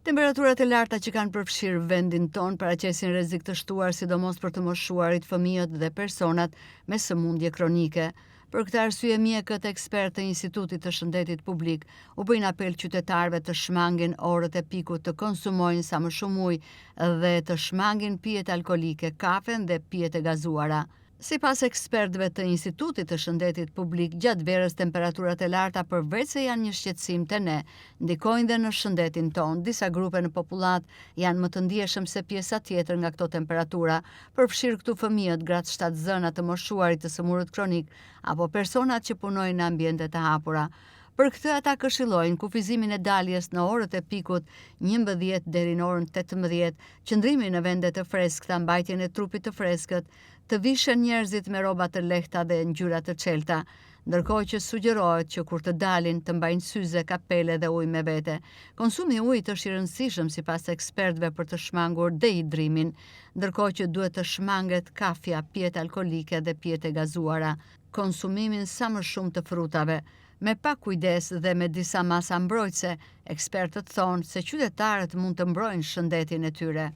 Temperaturat e larta që kanë përfshirë vendin ton paraqesin rrezik të shtuar sidomos për të moshuarit, fëmijët dhe personat me sëmundje kronike. Për këtë arsye, mjekët ekspertë të Institutit të Shëndetit Publik u bëjnë apel qytetarëve të shmangin orët e pikut, të konsumojnë sa më shumë ujë dhe të shmangin pijet alkolike, kafen dhe pijet e gazuara. Sipas ekspertëve të Institutit të Shëndetit Publik, gjatë verës temperaturat e larta përveç se janë një shqetësim te ne, ndikojnë dhe në shëndetin ton. Disa grupe në popullat janë më të ndjeshëm se pjesa tjetër nga këto temperatura, përfshirë këtu fëmijët, gratë shtatzëna, të moshuarit, të sëmurët kronik apo personat që punojnë në ambiente të hapura. Për këtë ata këshillojnë kufizimin e daljes në orët e pikut 11 deri në orën 18, qëndrimin në vende të freskëta, mbajtjen e trupit të freskët, të vishen njerëzit me rroba të lehta dhe ngjyra të çelta, ndërkohë që sugjerohet që kur të dalin të mbajnë syze, kapele dhe ujë me vete. Konsumi i ujit është i rëndësishëm sipas ekspertëve për të shmangur dehidrimin, ndërkohë që duhet të shmanget kafja, pijet alkolike dhe pijet e gazuara. Konsumimin sa më shumë të frutave, me pak kujdes dhe me disa masa mbrojtëse, ekspertët thonë se qytetarët mund të mbrojnë shëndetin e tyre.